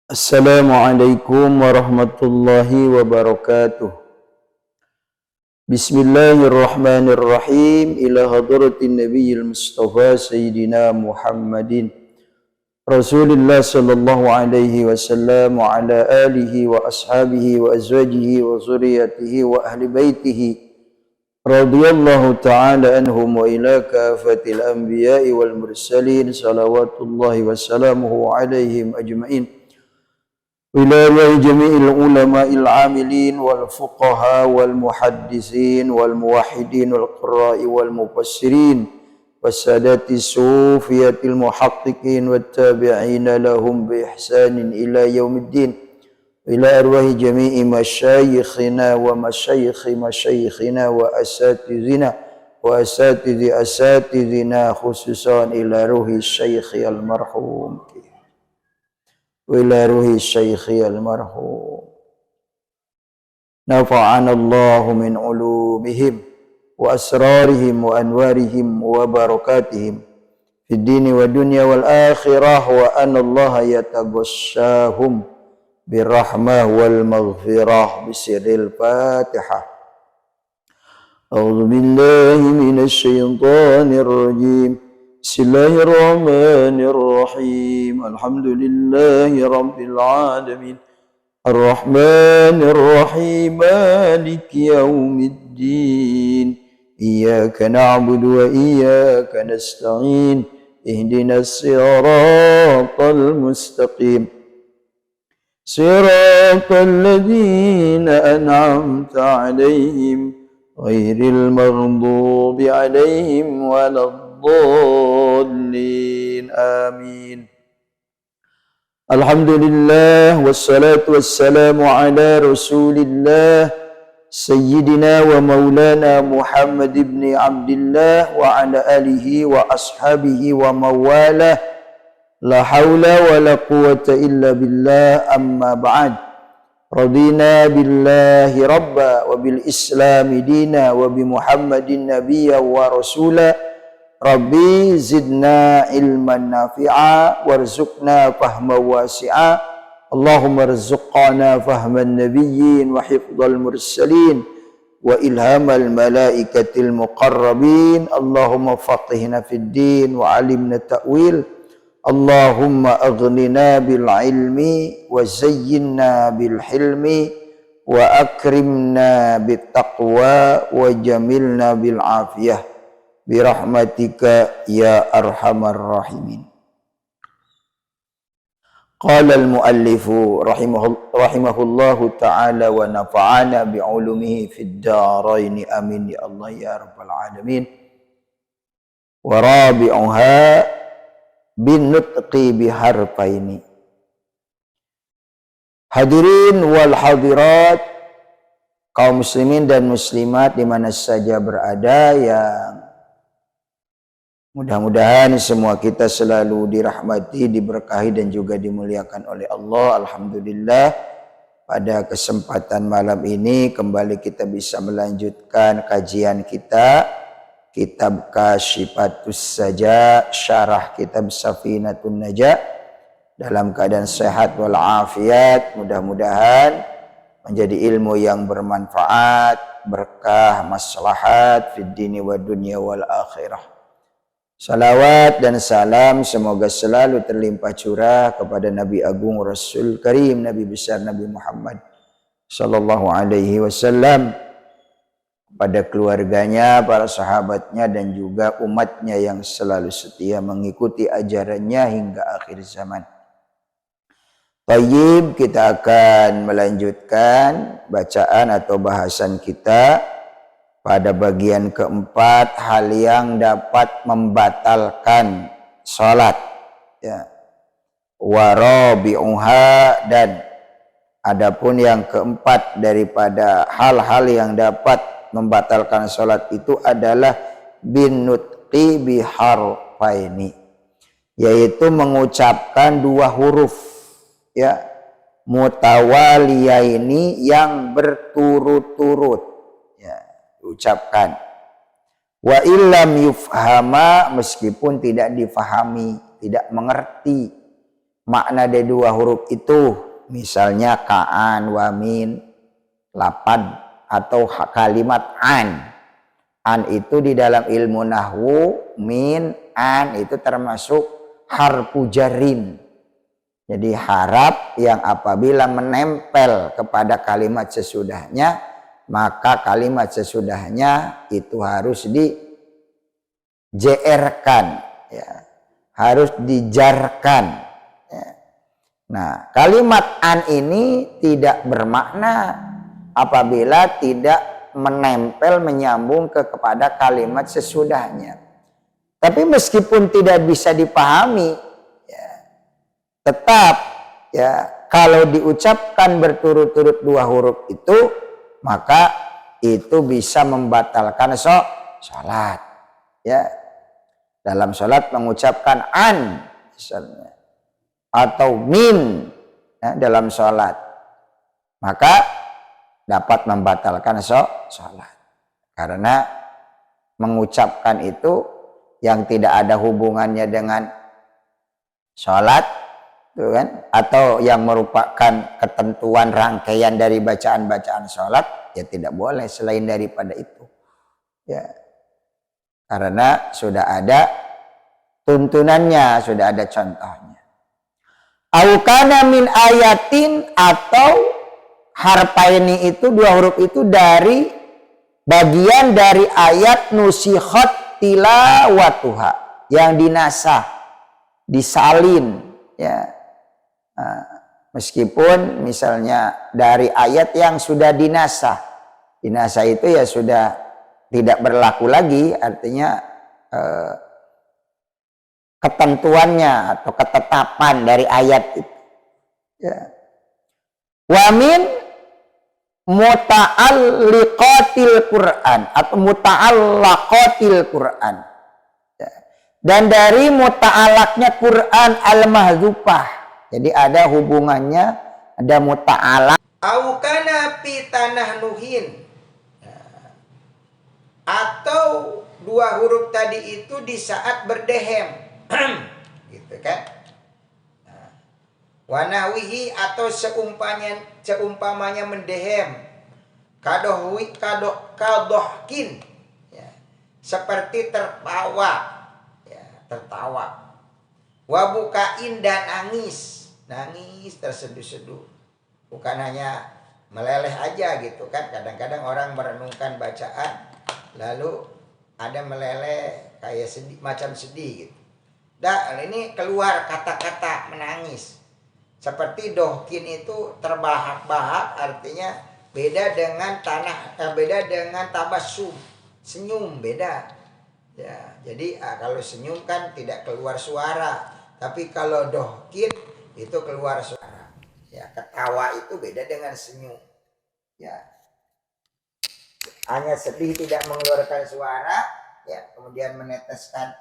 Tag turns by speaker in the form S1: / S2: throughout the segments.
S1: Assalamualaikum warahmatullahi wabarakatuh. Bismillahirrahmanirrahim. Ila hadratin nabiyil mustafa sayyidina Muhammadin Rasulullah sallallahu alaihi wasallam wa ala alihi wa ashabihi wa azwajihi wa zuriyatihi wa ahli baitihi radhiyallahu ta'ala anhum wa ila kafatil anbiya'i wal mursalin salawatullahi wa salamuhu alaihim ajma'in. إلى جميع العلماء العاملين والفقهاء والمحدثين والموحدين والقراء والمفسرين والسادات الصوفية المحققين والتابعين لهم بإحسان إلى يوم الدين إلى أرواح جميع مشايخنا ومشايخ مشايخنا وأساتذنا أساتذنا خصوصا إلى روح الشيخ المرحوم وإلى روح الشيخ المرحوم نفعنا الله من علومهم وأسرارهم وأنوارهم وبركاتهم في الدين والدنيا والآخرة وأن الله يتغشاهم بالرحمة والمغفرة بسر الفاتحة. أعوذ بالله من الشيطان الرجيم. Bismillahirrahmanirrahim. Alhamdulillahi rabbil alamin. Ar-Rahmanir-Rahim. Maliki yaumiddin. Iyyaka na'budu wa iyyaka nasta'in. Ihdinas siratal mustaqim. Siratal ladzina an'amta 'alaihim ghairil maghdubi 'alaihim waladdallin. Amin. Alhamdulillah wassalatu wassalamu ala Rasulillah Sayyidina wa maulana Muhammad ibn Abdullah wa ala alihi wa ashabihi wa mawalah. La hawla wa la quwwata illa billah, amma ba'd. Radina billahi rabba wa bil islami dina wa bi Muhammadin nabiyya wa rasula. Rabbi zidna ilman nafi'a warzuqna fahma wasi'a. Allahumma rizqana fahman nabiyyin wa hifdhal mursalin wa ilhamal malaikatil muqarrabin. Allahumma faqihna fid din wa alimna ta'wil. Allahumma aghnina bil ilmi wa zayyinna bil hilmi wa akrimna bit taqwa wa jamilna bil afiyah birahmatika ya arhamar rahimin. Qala al-muallifu rahimahullahu ta'ala wa nafa'ana bi'ulumihi fid daraini amin ya Allah ya rabbal alamin. Wa rabi'uha bin nutqi biharfaini. Hadirin wal hadirat, kaum muslimin dan muslimat di mana saja berada, yang mudah-mudahan semua kita selalu dirahmati, diberkahi dan juga dimuliakan oleh Allah. Alhamdulillah, pada kesempatan malam ini kembali kita bisa melanjutkan kajian kita kitab Kasyifatus Saja, syarah kitab Safinatun Najah, dalam keadaan sehat walafiat. Mudah-mudahan menjadi ilmu yang bermanfaat, berkah, maslahat fid dini wa dunya wal akhirah. Salawat dan salam semoga selalu terlimpah curah kepada Nabi Agung Rasul Karim, Nabi besar Nabi Muhammad sallallahu alaihi wasallam, pada keluarganya, para sahabatnya dan juga umatnya yang selalu setia mengikuti ajarannya hingga akhir zaman. Tayyib, kita akan melanjutkan bacaan atau bahasan kita pada bagian keempat, hal yang dapat membatalkan salat, ya. Warabi'uha, dan adapun yang keempat daripada hal-hal yang dapat membatalkan salat itu adalah bin nutqi biharfaini, yaitu mengucapkan dua huruf, ya, mutawaliyaini, yang berturut-turut ucapkan. Wa illam yufhama, meskipun tidak difahami, tidak mengerti, makna dari dua huruf itu, misalnya ka'an, wamin, lapad, atau kalimat an. An itu di dalam ilmu nahwu, min, an itu termasuk harfu jarrin. Jadi harap yang apabila menempel kepada kalimat sesudahnya, maka kalimat sesudahnya itu harus di-JR-kan, ya. Harus dijarkan. Ya. Nah, kalimat an ini tidak bermakna apabila tidak menempel, menyambung kepada kalimat sesudahnya. Tapi meskipun tidak bisa dipahami, ya, tetap ya kalau diucapkan berturut-turut dua huruf itu, maka itu bisa membatalkan sholat. Ya, dalam sholat mengucapkan an misalnya, atau min, ya, dalam sholat, maka dapat membatalkan sholat. Karena mengucapkan itu yang tidak ada hubungannya dengan sholat, kan? Atau yang merupakan ketentuan rangkaian dari bacaan-bacaan sholat, ya tidak boleh selain daripada itu. Ya. Karena sudah ada tuntunannya, sudah ada contohnya. Aukana min ayatin, atau harfaini itu dua huruf itu dari bagian dari ayat nusikhat tilawatuha, yang dinasah, disalin, ya. Nah, meskipun misalnya dari ayat yang sudah dinasah itu ya sudah tidak berlaku lagi, artinya ketentuannya atau ketetapan dari ayat itu, ya. Wamin muta'alliqatil Quran atau muta'allaqatil Quran, ya. Dan dari muta'alaknya Quran al-mahdzufah, jadi ada hubungannya, ada muta'alak. Au kana fi tanah nuhin, atau dua huruf tadi itu di saat berdehem gitu kan. Wanawihi, atau seumpamanya mendehem, kadohkin, ya, seperti tertawa, ya, tertawa. Wabukain, dan nangis terseduh-seduh, bukan hanya meleleh aja gitu kan. Kadang-kadang orang merenungkan bacaan lalu ada meleleh kayak sedih, macam sedih gitu. Ini keluar kata-kata menangis. Seperti dohkin itu terbahak-bahak, artinya beda dengan beda dengan tabassum, senyum, beda. Ya, jadi kalau senyum kan tidak keluar suara, tapi kalau dohkin itu keluar suara. Ya, ketawa itu beda dengan senyum. Ya, hanya sedih tidak mengeluarkan suara, ya, kemudian meneteskan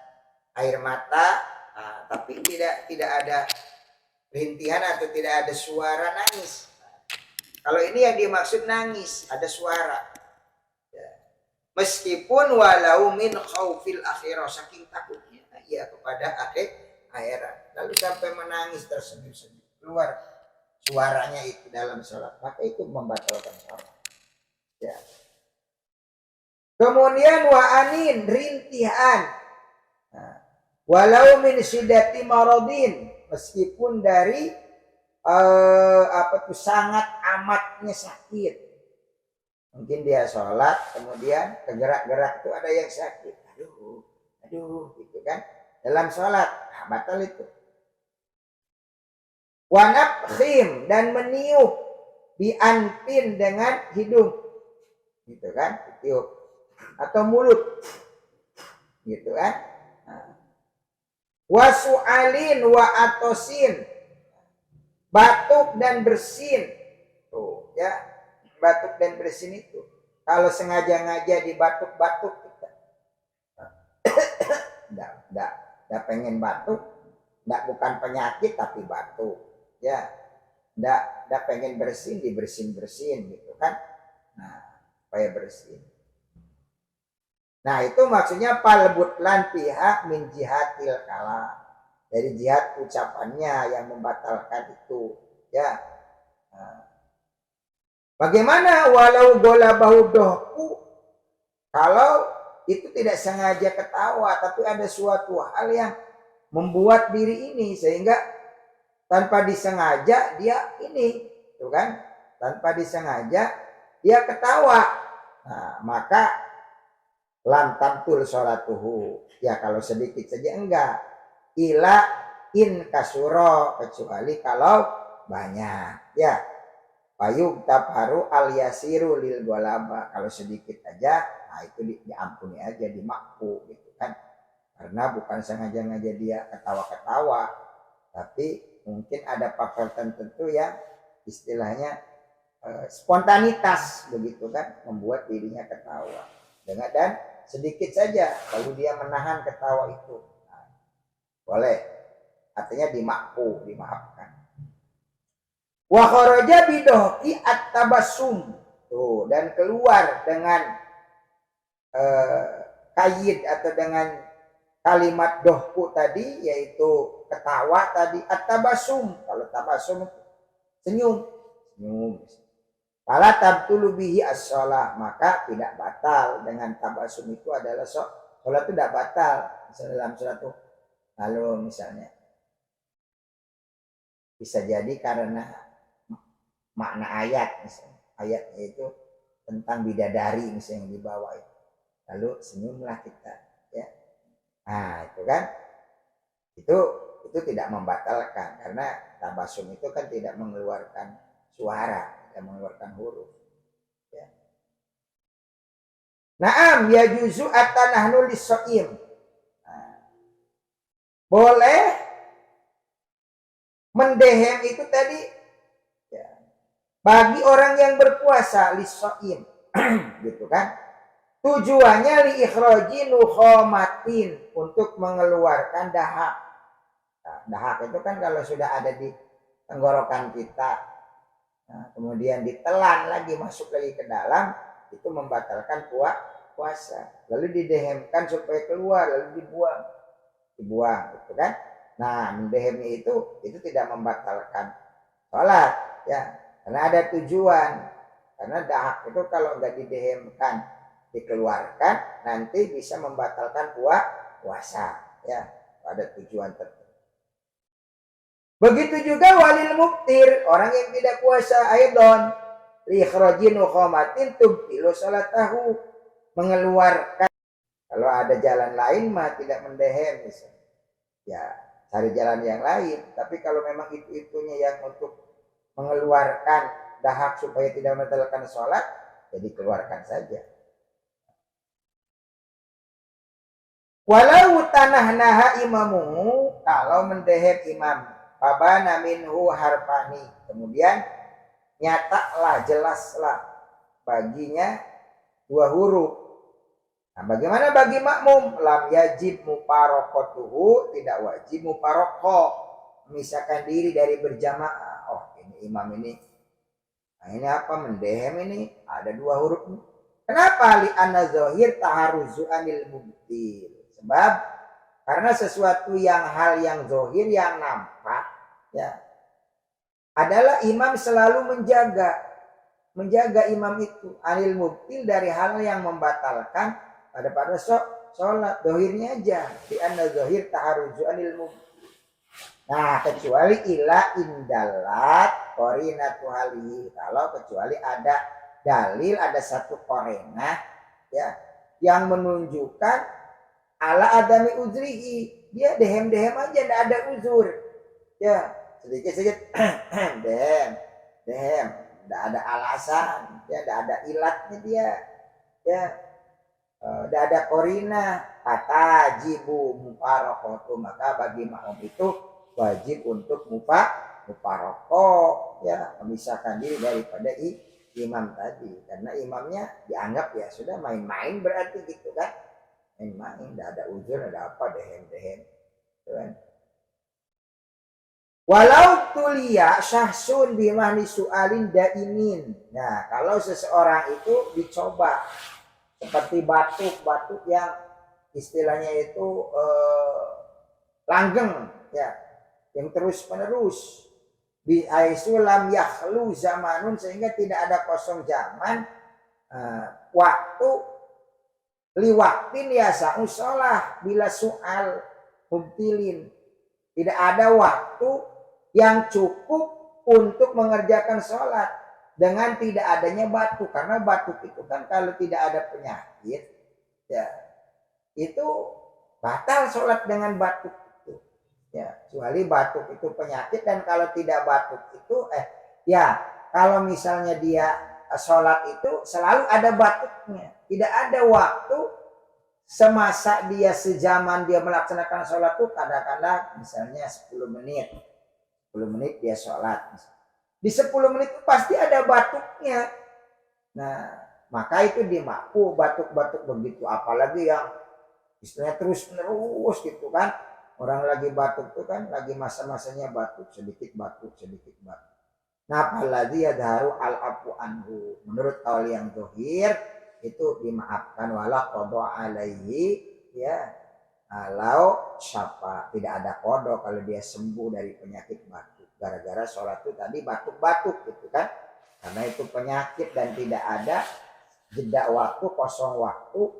S1: air mata, tapi tidak ada rintihan atau tidak ada suara nangis. Kalau ini yang dimaksud nangis, ada suara. Ya. Meskipun walau min khaufil akhirah, saking takutnya ya kepada akhirat, lalu sampai menangis terseduh-seduh, keluar suaranya itu dalam sholat, maka itu membatalkan sholat. Ya. Kemudian wa'anin, rintihan. Nah, walau min syidati maradin, meskipun dari sangat amatnya sakit. Mungkin dia sholat kemudian kegerak-gerak itu ada yang sakit, aduh gitu kan, dalam sholat, batal itu. Wanabkhim, dan meniup, bianpin, dengan hidung gitu kan, tiup, atau mulut gitu kan. Wasu'alin wa atosin, batuk dan bersin. Tuh ya, batuk dan bersin itu kalau sengaja-ngaja dibatuk-batuk kita enggak pengen batuk, enggak, bukan penyakit tapi batuk, ya, enggak pengen bersin, dibersin-bersin gitu kan. Nah, supaya bersin. Nah, itu maksudnya palbutlan pihak min jihatil kalam. dari jihad ucapannya yang membatalkan itu, ya. Nah, bagaimana walau golabahu dohku, kalau itu tidak sengaja ketawa, tapi ada suatu hal yang membuat diri ini sehingga tanpa disengaja dia ini, tuh kan? Tanpa disengaja dia ketawa. Nah, maka lam tabtul sholatuhu. Ya kalau sedikit saja enggak. Ila in kasuro, kecuali kalau banyak. Ya. Payung tabharu al yasiru lil golaba. Kalau sedikit aja, nah itu diampuni aja, dimakfu gitu kan. Karena bukan sengaja-sengaja dia ketawa-ketawa, tapi mungkin ada faktor tertentu yang istilahnya spontanitas begitu kan, membuat dirinya ketawa. Dan sedikit saja lalu dia menahan ketawa itu, nah, boleh, artinya dimakfu, dimaafkan. Wa kharaja bidohki at-tabassum, tuh, dan keluar dengan kaid atau dengan kalimat dohku tadi, yaitu ketawa tadi, at-tabassum. Kalau tabassum senyum. Fala tabtulu bihi as-shalah, maka tidak batal dengan tabassum itu adalah sholat itu tidak batal. Misalnya dalam sholat itu, lalu misalnya bisa jadi karena makna ayat, misalnya ayatnya itu tentang bidadari misalnya yang dibawa itu, lalu senyumlah kita, ya. Nah itu kan, itu tidak membatalkan, karena tabassum itu kan tidak mengeluarkan suara, tidak mengeluarkan huruf, ya. Naam yajuzu atanahnu lis-shaim. Nah, boleh mendehem itu tadi, ya, bagi orang yang berpuasa, lis-shaim gitu kan. Tujuannya li ikhraji nukhomatin, untuk mengeluarkan dahak. Nah, dahak itu kan kalau sudah ada di tenggorokan kita, nah, kemudian ditelan lagi, masuk lagi ke dalam, itu membatalkan puasa. Lalu didehemkan supaya keluar, lalu dibuang gitu kan. Nah, mendehemnya itu tidak membatalkan sholat, ya, karena ada tujuan. Karena dahak itu kalau nggak didehemkan, dikeluarkan, nanti bisa membatalkan puasa, ya, ada tujuan tertentu. Begitu juga walil muftir, orang yang tidak puasa, aidon li ikhrajin nukhomatin tubtilu salatahu, mengeluarkan. Kalau ada jalan lain mah tidak mendehem, misalnya, ya cari jalan yang lain. Tapi kalau memang itunya yang untuk mengeluarkan dahak supaya tidak membatalkan sholat, jadi keluarkan saja. Walau tanah naha imamuhu, kalau mendehem imam, fabana minhu harfani, kemudian nyatalah, jelaslah baginya dua huruf. Nah, bagaimana bagi makmum? Lam yajib muparokotuhu, tidak wajib muparoko, memisahkan diri dari berjamaah. Oh, ini imam ini, nah ini apa, mendehem ini ada dua huruf. Kenapa? Li anna zahir taharuzu anil mubtil. Sebab karena sesuatu yang hal yang zahir, yang nampak, ya, adalah imam selalu menjaga imam itu anil mubtil, dari hal yang membatalkan pada sholat. Zahirnya aja, di anna zahir taharuzu anil mubtil. Nah, kecuali ila indalat qarinatu halihi, kalau kecuali ada dalil, ada satu qarinah, ya, yang menunjukkan ala adami uzrihi, dia dehem-dehem aja, tidak ada uzur, ya, sedikit-sedikit dehem, tidak ada alasan, ya, tidak ada ilatnya dia, ya, tidak ada korina, kata jibu muparokotu, maka bagi makmum itu wajib untuk muparoko, ya, memisahkan diri daripada imam tadi, karena imamnya dianggap ya sudah main-main, berarti gitu kan, main-main, tidak ada uzur, ada apa, dehem-dehem, kan. Walau tulia syahsun bimahni su'alin daimin. Nah, kalau seseorang itu dicoba seperti batuk yang istilahnya itu langgeng, ya, yang terus menerus. Bi aisulam yakhlu zamanun, sehingga tidak ada kosong zaman, waktu liwaktin ya sa'usolah bila soal mubtilin. Tidak ada waktu yang cukup untuk mengerjakan sholat dengan tidak adanya batuk. Karena batuk itu kan kalau tidak ada penyakit, ya itu batal sholat dengan batuk itu. Ya, kecuali batuk itu penyakit, dan kalau tidak batuk itu, ya kalau misalnya dia sholat itu selalu ada batuknya. Tidak ada waktu semasa dia sejaman dia melaksanakan sholat itu, kadang-kadang misalnya 10 menit dia sholat, di 10 menit itu pasti ada batuknya. Nah, maka itu dimakruh batuk-batuk begitu, apalagi yang istilahnya terus menerus gitu kan. Orang lagi batuk itu kan lagi masa-masanya batuk, sedikit batuk. Nah, apalagi yadharu al-afu anhu, menurut kaul yang zahir itu dimaafkan, wala qada alaihi, ya kalau syafa, tidak ada qada kalau dia sembuh dari penyakit batuk gara-gara sholat itu tadi batuk-batuk gitu kan, karena itu penyakit dan tidak ada jeda waktu, kosong waktu,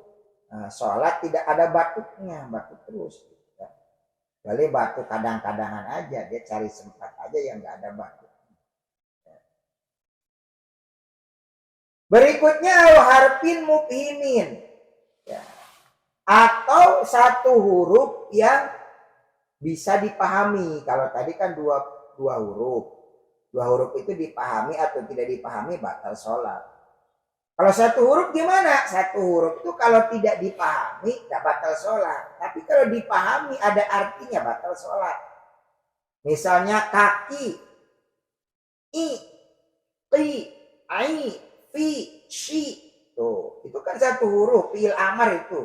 S1: sholat tidak ada batuknya, batuk terus gitu kan. Kecuali batuk kadang-kadangan aja, dia cari sempat aja yang nggak ada batuk. Berikutnya harfin mubhimin, ya, atau satu huruf yang bisa dipahami. Kalau tadi kan dua huruf itu dipahami atau tidak dipahami batal sholat. Kalau satu huruf gimana? Satu huruf itu kalau tidak dipahami tidak batal sholat, tapi kalau dipahami ada artinya batal sholat. Misalnya kaki, i, qi, ai, fi, shi, tuh itu kan satu huruf, fi'il amar itu,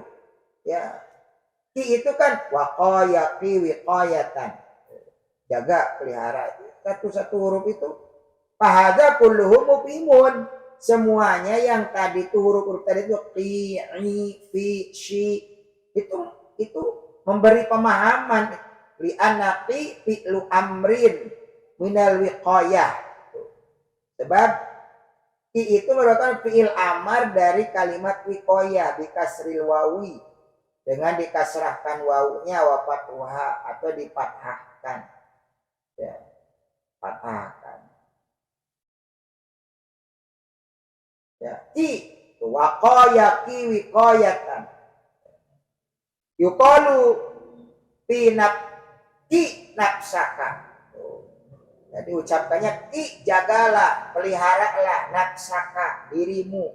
S1: ya. Ki itu kan waqaya, qi, wiqayatan, jaga, pelihara, satu huruf itu. Fahadza kulluhum mubhimun, semuanya yang tadi itu huruf-huruf tadi itu qi, i, fi, shi, itu memberi pemahaman. Li anaqi fi'lu amrin minal wiqayah, sebab ki itu merupakan fi'il amar dari kalimat wiqayah bikasril wawi, dengan dikasrahkan wawunya, wa fathuha, atau difathahkan, ya, fathahkan, ya. Ki waqaya ki wiqayatan, yuqalu fi ki nafsaka. Jadi ucapkannya ki, jagalah, peliharalah, nafsaka, dirimu,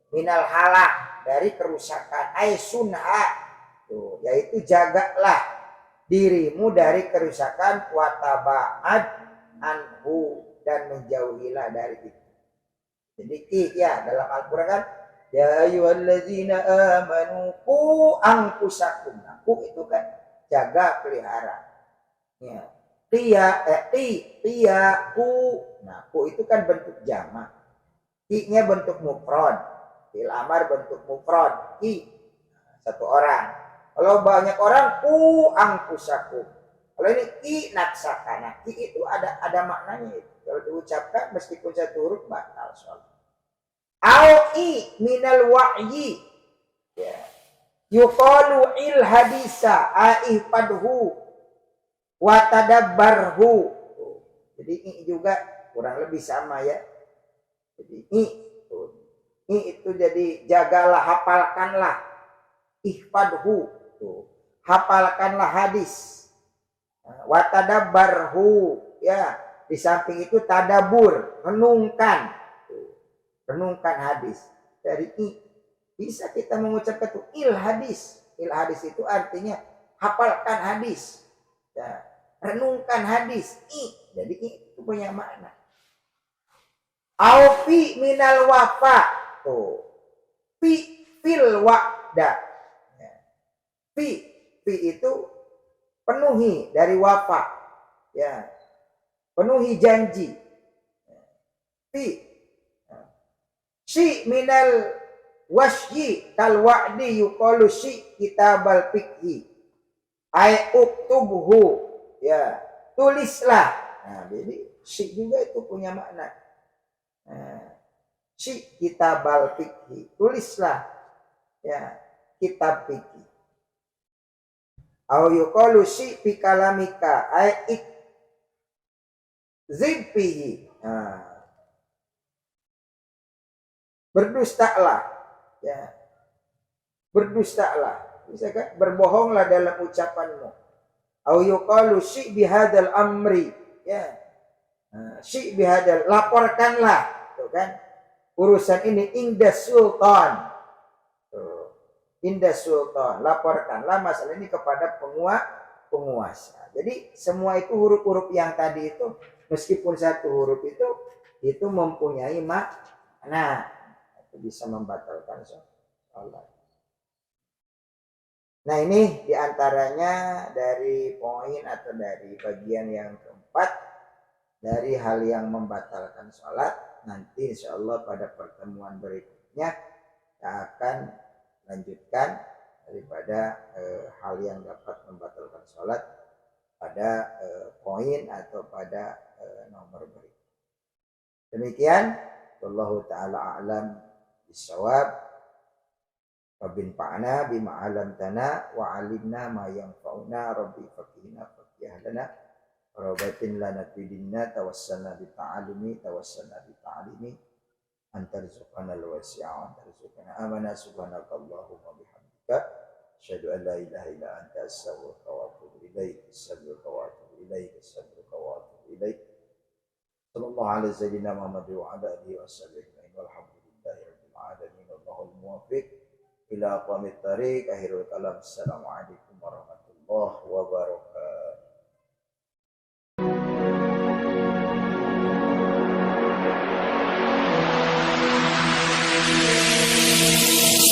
S1: minal halak, dari kerusakan, ai sunha, yaitu jagalah dirimu dari kerusakan, wataba'ad anhu, dan menjauhilah dari itu. Jadi ki, ya, dalam Al-Quran kan, ya ayyuhallazina amanu qu anfusakum. Ku itu kan jaga, pelihara, ya. Ku. Nah, ku itu kan bentuk jamak. Ki-nya bentuk mufrad. Fi'il amar bentuk mufrad. Ki, satu orang. Kalau banyak orang, ku angkusakum. Kalau ini ki naksaka. Nah, ki itu ada maknanya. Kalau diucapkan meskipun satu huruf batal sholat. Au-i minal wa'yi. Ya. Yuqalu il hadisa a'ihfadhu watadabbarhu. Jadi i juga kurang lebih sama, ya. Jadi i itu jadi jagalah, hafalkanlah, ihfadhu, hafalkanlah hadis, watadabbarhu, ya, di samping itu tadabur, renungkan hadis. Dari i bisa kita mengucapkan itu il hadis itu artinya hafalkan hadis, ya, renungkan hadis. Jadi itu punya makna. Aufi minal wafa, fil wa'da, ya. Fi itu penuhi dari wafa, ya, penuhi janji. Fi si minal wasyi kal wa'di yuqalu si kitabal fiqhi ai uktubhu, ya tulislah. Nah, jadi si juga itu punya makna. Nah, si kitabal fikhi, tulislah ya kitab fikih. Au yuqalu si fi kalamika ai zibfihi. Nah, berdustalah ya, berdustalah, bisa kan, berbohonglah dalam ucapanmu. Au yuqalu si bihadal amri ya, si bihadal, laporkanlah tuh kan urusan ini inda sultan tuh, inda sultan, laporkanlah masalah ini kepada penguasa. Jadi semua itu huruf-huruf yang tadi itu, meskipun satu huruf itu mempunyai makna, itu bisa membatalkan sholat. Nah, ini diantaranya dari poin atau dari bagian yang keempat dari hal yang membatalkan sholat. Nanti insya Allah pada pertemuan berikutnya kita akan lanjutkan daripada hal yang dapat membatalkan sholat pada poin atau pada nomor berikut. Demikian, wallahu taala a'lam bissawab. Rabbin fa'na bima 'allamtana wa 'allimna ma yanfa'una rabbi faqihna faqih lana rabatin lana fidinna tawassalna bi ta'alumi antarzuqana al-wasi'a antarzuqana amana subhanakallahumma bihamdika asyhadu an la ilaha illa anta astaghfiruka wa atubu ilaik sallallahu alaihi sayyidina Muhammad wa ala alihi washabihi walhamdulillahi rabbil alamin wallahul muwaffiq ila aqwamit thariq. Akhirul kalam, assalamualaikum warahmatullahi wabarakatuh.